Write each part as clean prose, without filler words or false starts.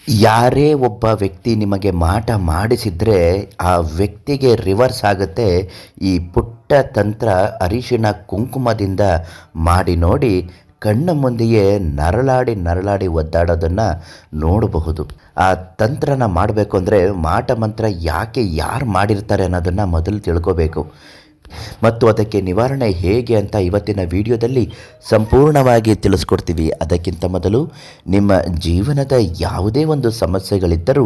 ಯಾರೇ ಒಬ್ಬ ವ್ಯಕ್ತಿ ನಿಮಗೆ ಮಾಟ ಮಾಡಿಸಿದರೆ ಆ ವ್ಯಕ್ತಿಗೆ ರಿವರ್ಸ್ ಆಗುತ್ತೆ ಈ ಪುಟ್ಟ ತಂತ್ರ. ಅರಿಶಿಣ ಕುಂಕುಮದಿಂದ ಮಾಡಿ ನೋಡಿ, ಕಣ್ಣ ಮುಂದೆಯೇ ನರಳಾಡಿ ನರಳಾಡಿ ಒದ್ದಾಡೋದನ್ನು ನೋಡಬಹುದು. ಆ ತಂತ್ರನ ಮಾಡಬೇಕು ಅಂದರೆ ಮಾಟ ಮಂತ್ರ ಯಾರು ಮಾಡಿರ್ತಾರೆ ಅನ್ನೋದನ್ನು ಮೊದಲು ತಿಳ್ಕೋಬೇಕು ಮತ್ತು ಅದಕ್ಕೆ ನಿವಾರಣೆ ಹೇಗೆ ಅಂತ ಇವತ್ತಿನ ವಿಡಿಯೋದಲ್ಲಿ ಸಂಪೂರ್ಣವಾಗಿ ತಿಳಿಸ್ಕೊಡ್ತೀವಿ. ಅದಕ್ಕಿಂತ ಮೊದಲು ನಿಮ್ಮ ಜೀವನದ ಯಾವುದೇ ಒಂದು ಸಮಸ್ಯೆಗಳಿದ್ದರೂ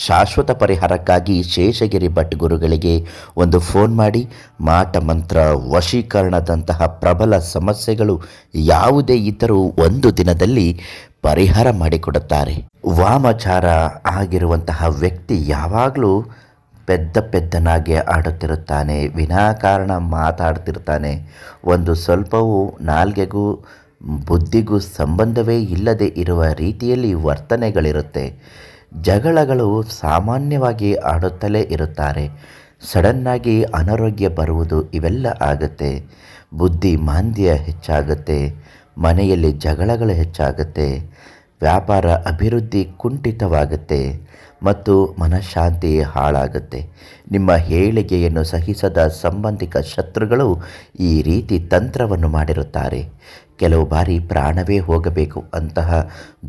ಶಾಶ್ವತ ಪರಿಹಾರಕ್ಕಾಗಿ ಶೇಷಗಿರಿ ಭಟ್ ಗುರುಗಳಿಗೆ ಒಂದು ಫೋನ್ ಮಾಡಿ. ಮಾಟ ಮಂತ್ರ, ವಶೀಕರಣದಂತಹ ಪ್ರಬಲ ಸಮಸ್ಯೆಗಳು ಯಾವುದೇ ಇದ್ದರೂ ಒಂದು ದಿನದಲ್ಲಿ ಪರಿಹಾರ ಮಾಡಿಕೊಡುತ್ತಾರೆ. ವಾಮಾಚಾರ ಆಗಿರುವಂತಹ ವ್ಯಕ್ತಿ ಯಾವಾಗಲೂ ಪೆದ್ದನಾಗಿ ಆಡುತ್ತಿರುತ್ತಾನೆ, ವಿನಾಕಾರಣ ಮಾತಾಡ್ತಿರ್ತಾನೆ. ಒಂದು ಸ್ವಲ್ಪವೂ ನಾಲ್ಗೆಗೂ ಬುದ್ಧಿಗೂ ಸಂಬಂಧವೇ ಇಲ್ಲದೆ ಇರುವ ರೀತಿಯಲ್ಲಿ ವರ್ತನೆಗಳಿರುತ್ತೆ. ಜಗಳಗಳು ಸಾಮಾನ್ಯವಾಗಿ ಆಡುತ್ತಲೇ ಇರುತ್ತಾರೆ. ಸಡನ್ನಾಗಿ ಅನಾರೋಗ್ಯ ಬರುವುದು ಇವೆಲ್ಲ ಆಗುತ್ತೆ. ಬುದ್ಧಿ ಮಾಂದ್ಯ ಹೆಚ್ಚಾಗುತ್ತೆ. ಮನೆಯಲ್ಲಿ ಜಗಳಗಳು ಹೆಚ್ಚಾಗುತ್ತೆ. ವ್ಯಾಪಾರ ಅಭಿವೃದ್ಧಿ ಕುಂಠಿತವಾಗುತ್ತೆ ಮತ್ತು ಮನಃಶಾಂತಿ ಹಾಳಾಗುತ್ತೆ. ನಿಮ್ಮ ಹೇಳಿಕೆಯನ್ನು ಸಹಿಸದ ಸಂಬಂಧಿಕ ಶತ್ರುಗಳು ಈ ರೀತಿ ತಂತ್ರವನ್ನು ಮಾಡಿರುತ್ತಾರೆ. ಕೆಲವು ಬಾರಿ ಪ್ರಾಣವೇ ಹೋಗಬೇಕು ಅಂತಹ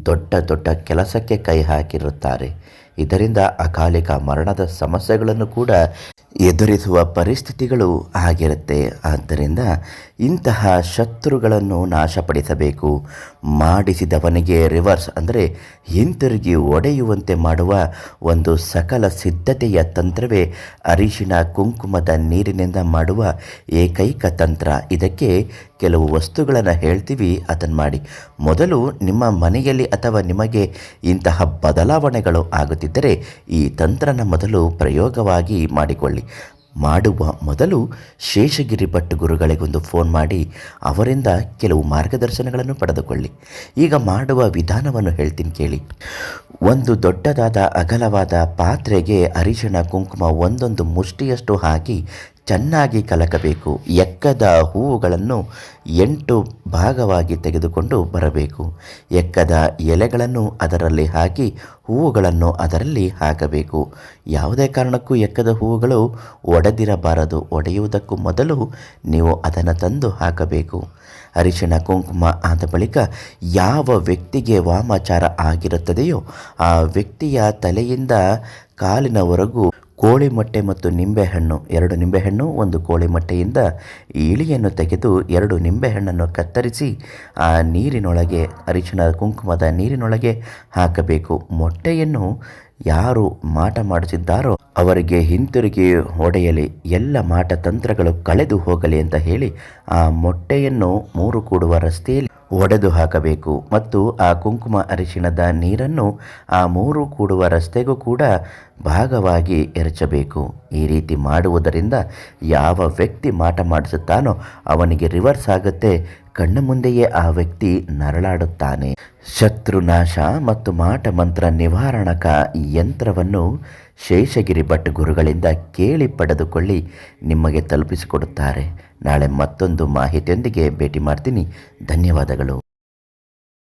ದೊಡ್ಡ ಕೆಲಸಕ್ಕೆ ಕೈ ಹಾಕಿರುತ್ತಾರೆ. ಇದರಿಂದ ಅಕಾಲಿಕ ಮರಣದ ಸಮಸ್ಯೆಗಳನ್ನು ಕೂಡ ಎದುರಿಸುವ ಪರಿಸ್ಥಿತಿಗಳು ಆಗಿರುತ್ತೆ. ಆದ್ದರಿಂದ ಇಂತಹ ಶತ್ರುಗಳನ್ನು ನಾಶಪಡಿಸಬೇಕು. ಮಾಡಿಸಿದವನಿಗೆ ರಿವರ್ಸ್ ಅಂದರೆ ಹಿಂತಿರುಗಿ ಒಡೆಯುವಂತೆ ಮಾಡುವ ಒಂದು ಸಕಲ ಸಿದ್ಧತೆಯ ತಂತ್ರವೇ ಅರಿಶಿಣ ಕುಂಕುಮದ ನೀರಿನಿಂದ ಮಾಡುವ ಏಕೈಕ ತಂತ್ರ. ಇದಕ್ಕೆ ಕೆಲವು ವಸ್ತುಗಳನ್ನು ಹೇಳ್ತೀವಿ, ಅದನ್ನು ಮಾಡಿ. ಮೊದಲು ನಿಮ್ಮ ಮನೆಯಲ್ಲಿ ಅಥವಾ ನಿಮಗೆ ಇಂತಹ ಬದಲಾವಣೆಗಳು ಆಗುತ್ತಿದ್ದರೆ ಈ ತಂತ್ರನ ಮೊದಲು ಪ್ರಯೋಗವಾಗಿ ಮಾಡಿಕೊಳ್ಳಿ. ಮಾಡುವ ಮೊದಲು ಶೇಷಗಿರಿ ಭಟ್ ಗುರುಗಳಿಗೊಂದು ಫೋನ್ ಮಾಡಿ ಅವರಿಂದ ಕೆಲವು ಮಾರ್ಗದರ್ಶನಗಳನ್ನು ಪಡೆದುಕೊಳ್ಳಿ. ಈಗ ಮಾಡುವ ವಿಧಾನವನ್ನು ಹೇಳ್ತೀನಿ ಕೇಳಿ. ಒಂದು ದೊಡ್ಡದಾದ ಅಗಲವಾದ ಪಾತ್ರೆಗೆ ಅರಿಶಿಣ ಕುಂಕುಮ ಒಂದೊಂದು ಮುಷ್ಟಿಯಷ್ಟು ಹಾಕಿ ಚೆನ್ನಾಗಿ ಕಲಕಬೇಕು. ಎಕ್ಕದ ಹೂವುಗಳನ್ನು 8 ಭಾಗವಾಗಿ ತೆಗೆದುಕೊಂಡು ಬರಬೇಕು. ಎಕ್ಕದ ಎಲೆಗಳನ್ನು ಅದರಲ್ಲಿ ಹಾಕಿ ಹೂವುಗಳನ್ನು ಅದರಲ್ಲಿ ಹಾಕಬೇಕು. ಯಾವುದೇ ಕಾರಣಕ್ಕೂ ಎಕ್ಕದ ಹೂವುಗಳು ಒಡೆದಿರಬಾರದು. ಒಡೆಯುವುದಕ್ಕೂ ಮೊದಲು ನೀವು ಅದನ್ನು ತಂದು ಹಾಕಬೇಕು. ಅರಿಶಿಣ ಕುಂಕುಮ ಆದ ಬಳಿಕ ಯಾವ ವ್ಯಕ್ತಿಗೆ ವಾಮಾಚಾರ ಆಗಿರುತ್ತದೆಯೋ ಆ ವ್ಯಕ್ತಿಯ ತಲೆಯಿಂದ ಕಾಲಿನವರೆಗೂ ಕೋಳಿ ಮೊಟ್ಟೆ ಮತ್ತು ನಿಂಬೆಹಣ್ಣು, 2 ನಿಂಬೆಹಣ್ಣು, 1 ಕೋಳಿ ಮೊಟ್ಟೆಯಿಂದ ಇಳಿಯನ್ನು ತೆಗೆದು 2 ನಿಂಬೆಹಣ್ಣನ್ನು ಕತ್ತರಿಸಿ ಆ ನೀರಿನೊಳಗೆ, ಅರಿಶಿಣ ಕುಂಕುಮದ ನೀರಿನೊಳಗೆ ಹಾಕಬೇಕು. ಮೊಟ್ಟೆಯನ್ನು ಯಾರು ಮಾಟ ಮಾಡಿಸಿದ್ದಾರೋ ಅವರಿಗೆ ಹಿಂತಿರುಗಿ ಹೊಡೆಯಲಿ, ಎಲ್ಲ ಮಾಟ ತಂತ್ರಗಳು ಕಳೆದು ಹೋಗಲಿ ಅಂತ ಹೇಳಿ ಆ ಮೊಟ್ಟೆಯನ್ನು 3 ಕೂಡುವ ರಸ್ತೆಯಲ್ಲಿ ಒಡೆದು ಹಾಕಬೇಕು ಮತ್ತು ಆ ಕುಂಕುಮ ಅರಿಶಿಣದ ನೀರನ್ನು ಆ 3 ಕೂಡುವ ರಸ್ತೆಗೂ ಕೂಡ ಭಾಗವಾಗಿ ಎರಚಬೇಕು. ಈ ರೀತಿ ಮಾಡುವುದರಿಂದ ಯಾವ ವ್ಯಕ್ತಿ ಮಾಟ ಮಾಡಿಸುತ್ತಾನೋ ಅವನಿಗೆ ರಿವರ್ಸ್ ಆಗುತ್ತೆ. ಕಣ್ಣ ಮುಂದೆಯೇ ಆ ವ್ಯಕ್ತಿ ನರಳಾಡುತ್ತಾನೆ. ಶತ್ರುನಾಶ ಮತ್ತು ಮಾಟ ಮಂತ್ರ ನಿವಾರಣಕ ಯಂತ್ರವನ್ನು ಶೇಷಗಿರಿ ಭಟ್ ಗುರುಗಳಿಂದ ಕೇಳಿ ಪಡೆದುಕೊಳ್ಳಿ, ನಿಮಗೆ ತಲುಪಿಸಿಕೊಡುತ್ತಾರೆ. ನಾಳೆ ಮತ್ತೊಂದು ಮಾಹಿತಿಯೊಂದಿಗೆ ಭೇಟಿ ಮಾಡ್ತೀನಿ. ಧನ್ಯವಾದಗಳು.